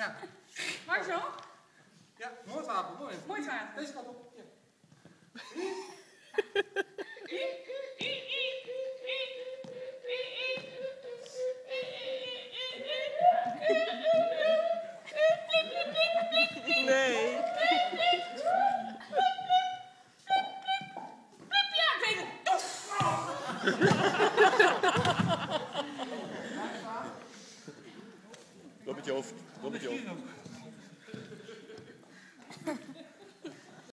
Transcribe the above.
Ja. Maar zo? Ja, moordwapen, mooi. Moordwapen. Deze kant op. Ja. Nee. Ja, ik weet het. Loop met je hoofd. Loop met je hoofd.